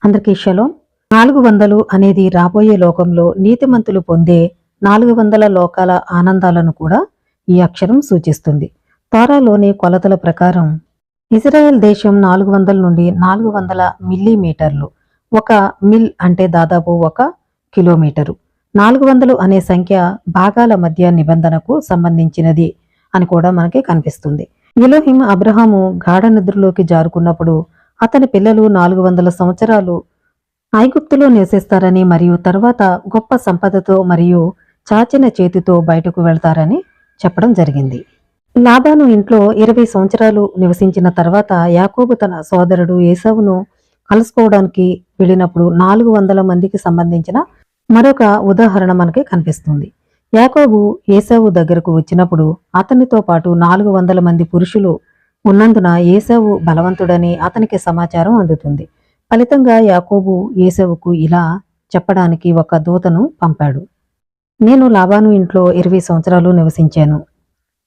అందరికీ షలోం. 400 అనేది రాబోయే లోకంలో నీతిమంతులు పొందే 400 లోకాల ఆనందాలను కూడా ఈ అక్షరం సూచిస్తుంది. తోరాలోని కొలతల ప్రకారం ఇజ్రాయెల్ దేశం 400 నుండి 400 మిల్లీమీటర్లు. ఒక మిల్ అంటే దాదాపు 1 కిలోమీటరు. 400 అనే సంఖ్య భాగాల మధ్య నిబంధనకు సంబంధించినది అని కూడా మనకి కనిపిస్తుంది. ఎలోహిం అబ్రహాము గాఢ నిద్రలోకి జారుకున్నప్పుడు అతని పిల్లలు 400 సంవత్సరాలు ఐగుప్తులో నివసిస్తారని మరియు తర్వాత గొప్ప సంపదతో మరియు చాచిన చేతితో బయటకు వెళ్తారని చెప్పడం జరిగింది. లాబాను ఇంట్లో 20 సంవత్సరాలు నివసించిన తర్వాత యాకోబు తన సోదరుడు ఏసావును కలుసుకోవడానికి వెళ్ళినప్పుడు 400 మందికి సంబంధించిన మరొక ఉదాహరణ మనకి కనిపిస్తుంది. యాకోబు ఏసావు దగ్గరకు వచ్చినప్పుడు అతనితో పాటు 400 మంది పురుషులు ఉన్నందున ఏసావు బలవంతుడని అతనికి సమాచారం అందుతుంది. ఫలితంగా యాకోబు ఏసావుకు ఇలా చెప్పడానికి ఒక దూతను పంపాడు. నేను లాబాను ఇంట్లో 20 సంవత్సరాలు నివసించాను.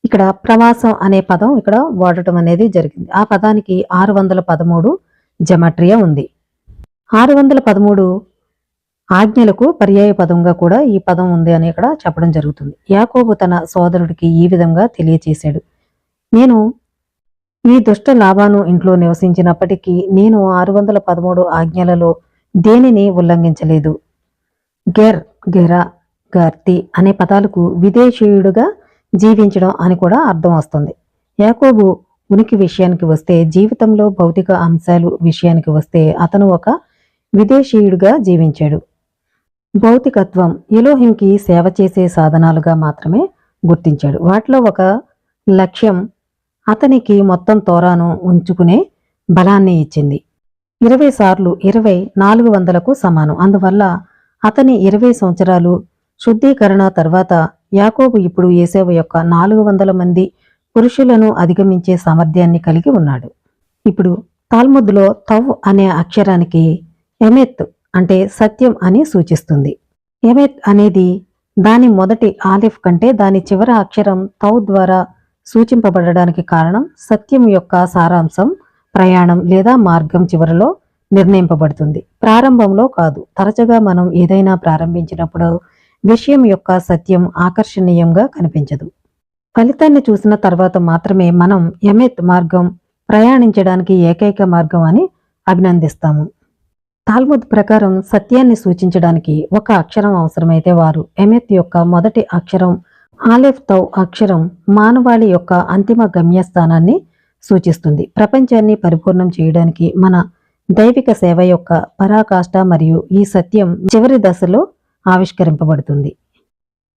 ఇక్కడ ప్రవాసం అనే పదం ఇక్కడ వాడటం అనేది జరిగింది. ఆ పదానికి 613 జమట్రియా ఉంది. 613 ఆజ్ఞలకు పర్యాయ పదంగా కూడా ఈ పదం ఉంది అని ఇక్కడ చెప్పడం జరుగుతుంది. యాకోబు తన సోదరుడికి ఈ విధంగా తెలియచేశాడు. నేను ఈ దుష్ట లాబాను ఇంట్లో నివసించినప్పటికీ నేను 613 ఆజ్ఞలలో దేనిని ఉల్లంఘించలేదు. గెర్, గెరా, గర్తి అనే పదాలకు విదేశీయుడుగా జీవించడం అని కూడా అర్థం వస్తుంది. యాకోబు ఉనికి విషయానికి వస్తే, జీవితంలో భౌతిక అంశాలు విషయానికి వస్తే అతను ఒక విదేశీయుడుగా జీవించాడు. భౌతికత్వం ఎలోహింకి సేవ చేసే సాధనాలుగా మాత్రమే గుర్తించాడు. వాటిలో ఒక లక్ష్యం అతనికి మొత్తం తోరాను ఉంచుకునే బలాన్ని ఇచ్చింది. 20 సార్లు 20 400కు సమానం. అందువల్ల అతని 20 సంవత్సరాలు శుద్ధీకరణ తర్వాత యాకోబు ఇప్పుడు ఏసేవు యొక్క 400 మంది పురుషులను అధిగమించే సామర్థ్యాన్ని కలిగి ఉన్నాడు. ఇప్పుడు తాల్ముద్లో తవ్ అనే అక్షరానికి ఎమెత్ అంటే సత్యం అని సూచిస్తుంది. ఎమెత్ అనేది దాని మొదటి ఆలిఫ్ కంటే దాని చివరి అక్షరం తవ్ ద్వారా సూచింపబడడానికి కారణం సత్యం యొక్క సారాంశం ప్రయాణం లేదా మార్గం చివరిలో నిర్ణయింపబడుతుంది, ప్రారంభంలో కాదు. తరచుగా మనం ఏదైనా ప్రారంభించినప్పుడు విషయం యొక్క సత్యం ఆకర్షణీయంగా కనిపించదు. ఫలితాన్ని చూసిన తర్వాత మాత్రమే మనం ఎమెత్ మార్గం ప్రయాణించడానికి ఏకైక మార్గం అని అభినందిస్తాము. తాల్ముద్ ప్రకారం సత్యాన్ని సూచించడానికి ఒక అక్షరం అవసరమైతే వారు ఎమెత్ యొక్క మొదటి అక్షరం ఆలెఫ్ తౌ అక్షరం మానవాళి యొక్క అంతిమ గమ్యస్థానాన్ని సూచిస్తుంది. ప్రపంచాన్ని పరిపూర్ణం చేయడానికి మన దైవిక సేవ యొక్క పరాకాష్ఠ మరియు ఈ సత్యం చివరి దశలో ఆవిష్కరింపబడుతుంది.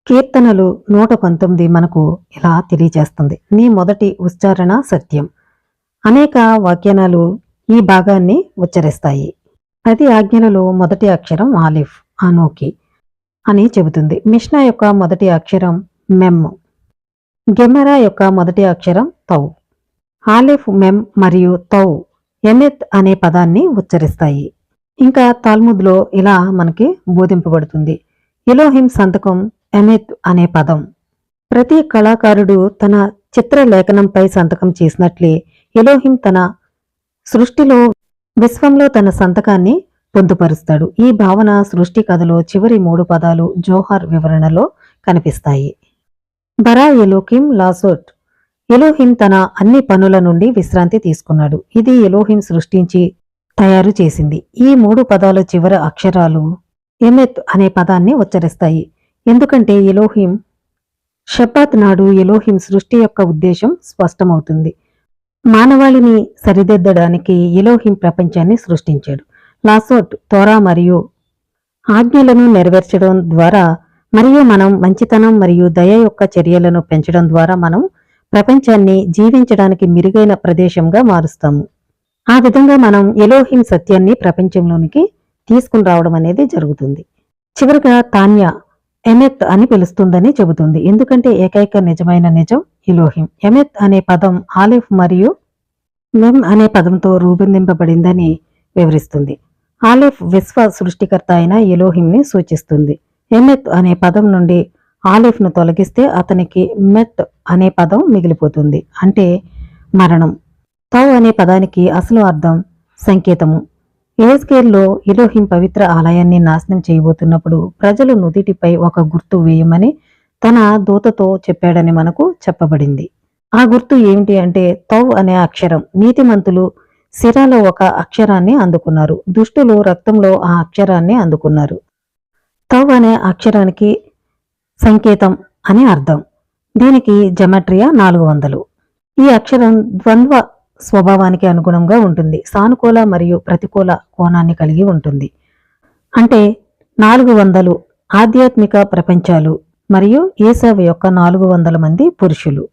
కీర్తనలు 119 మనకు ఇలా తెలియజేస్తుంది. నీ మొదటి ఉచ్చారణ సత్యం. అనేక వ్యాఖ్యానాలు ఈ భాగాన్ని ఉచ్చరిస్తాయి. 10 ఆజ్ఞలలో మొదటి అక్షరం ఆలిఫ్ అనోకి అని చెబుతుంది. మిష్నా యొక్క మొదటి అక్షరం మెమ్. గెమెరా యొక్క మొదటి అక్షరం తౌ. ఆలిఫ్, మెమ్ మరియు తౌ ఎమెత్ అనే పదాన్ని ఉచ్చరిస్తాయి. ఇంకా తాల్ముద్లో ఇలా మనకి బోధింపబడుతుంది. ఎలోహిం సంతకం ఎమెత్ అనే పదం. ప్రతి కళాకారుడు తన చిత్రలేఖనంపై సంతకం చేసినట్లే ఎలోహిం తన సృష్టిలో విశ్వంలో తన సంతకాన్ని పొందుపరుస్తాడు. ఈ భావన సృష్టి కథలో చివరి 3 పదాలు జోహార్ వివరణలో కనిపిస్తాయి. బరా ఎలోహిం లాసోట్. ఎలోహిం తన అన్ని పనుల నుండి విశ్రాంతి తీసుకున్నాడు. ఇది ఎలోహిం సృష్టించి తయారు చేసింది. ఈ 3 పదాల చివరి అక్షరాలు ఎమెత్ అనే పదాన్ని ఉచ్చరిస్తాయి. ఎందుకంటే ఎలోహిం షబ్బాత్ నాడు ఎలోహిం సృష్టి యొక్క ఉద్దేశం స్పష్టమవుతుంది. మానవాళిని సరిదిద్దడానికి ఎలోహిం ప్రపంచాన్ని సృష్టించాడు. లాసోట్ తోరా మరియు ఆజ్ఞలను నెరవేర్చడం ద్వారా మరియు మనం మంచితనం మరియు దయ యొక్క చర్యలను పెంచడం ద్వారా మనం ప్రపంచాన్ని జీవించడానికి మెరుగైన ప్రదేశంగా మారుస్తాము. ఆ విధంగా మనం ఎలోహిం సత్యాన్ని ప్రపంచంలోనికి తీసుకుని రావడం అనేది జరుగుతుంది. చివరిగా తాన్యా ఎమెత్ అని పిలుస్తుందని చెబుతుంది. ఎందుకంటే ఏకైక నిజమైన నిజం ఎలోహిం. ఎమెత్ అనే పదం ఆలిఫ్ మరియు మెమ్ అనే పదంతో రూపొందింపబడిందని వివరిస్తుంది. ఆలిఫ్ విశ్వ సృష్టికర్త అయిన ఎలోహింని సూచిస్తుంది. ఎమెత్ అనే పదం నుండి ఆలిఫ్ను తొలగిస్తే అతనికి మెత్ అనే పదం మిగిలిపోతుంది, అంటే మరణం. తౌ అనే పదానికి అసలు అర్థం సంకేతము. ఎహెజ్కేల్లో ఎలోహిం పవిత్ర ఆలయాన్ని నాశనం చేయబోతున్నప్పుడు ప్రజలు నుదిటిపై ఒక గుర్తు వేయమని తన దూతతో చెప్పాడని మనకు చెప్పబడింది. ఆ గుర్తు ఏమిటి అంటే తౌ అనే అక్షరం. నీతిమంతులు సిరాలో ఒక అక్షరాన్ని అందుకున్నారు, దుష్టులు రక్తంలో ఆ అక్షరాన్ని అందుకున్నారు. తౌ అనే అక్షరానికి సంకేతం అని అర్థం. దీనికి జమెట్రియా 400. ఈ అక్షరం ద్వంద్వ స్వభావానికి అనుగుణంగా ఉంటుంది. సానుకూల మరియు ప్రతికూల కోణాన్ని కలిగి ఉంటుంది. అంటే 400 ఆధ్యాత్మిక ప్రపంచాలు మరియు ఏసావు యొక్క 400 మంది పురుషులు.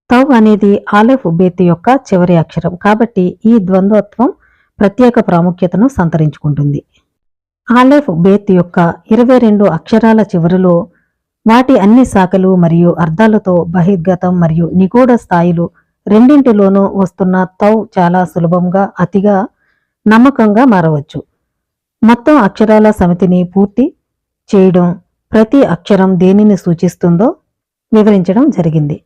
తౌ అనేది ఆలెఫ్ బేత్ యొక్క చివరి అక్షరం కాబట్టి ఈ ద్వంద్వత్వం ప్రత్యేక ప్రాముఖ్యతను సంతరించుకుంటుంది. ఆలెఫ్ బేత్ యొక్క 22 అక్షరాల చివరిలో వాటి అన్ని శాఖలు మరియు అర్థాలతో బహిర్గతం మరియు నిగూఢ స్థాయిలు రెండింటిలోనూ వస్తున్న తౌ చాలా సులభంగా అతిగా నమ్మకంగా మారవచ్చు. మొత్తం అక్షరాల సమితిని పూర్తి చేయడం ప్రతి అక్షరం దేనిని సూచిస్తుందో వివరించడం జరిగింది.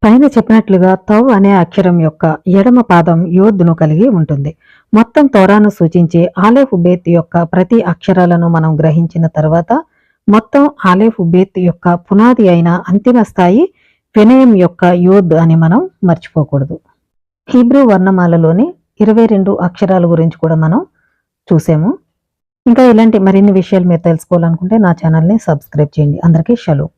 పైన చెప్పినట్లుగా తౌ అనే అక్షరం యొక్క ఎడమ పాదం యోద్ను కలిగి ఉంటుంది. మొత్తం తోరాను సూచించే ఆలెఫ్ బేత్ యొక్క ప్రతి అక్షరాలను మనం గ్రహించిన తర్వాత మొత్తం ఆలెఫ్ బేత్ యొక్క పునాది అయిన అంతిమ స్థాయి వినయం యొక్క యోద్ అని మనం మర్చిపోకూడదు. హీబ్రూ వర్ణమాలలోని 22 అక్షరాల గురించి కూడా మనం చూసాము. ఇంకా ఇలాంటి మరిన్ని విషయాలు మీరు తెలుసుకోవాలనుకుంటే నా ఛానల్ని సబ్స్క్రైబ్ చేయండి. అందరికీ షలోమ్.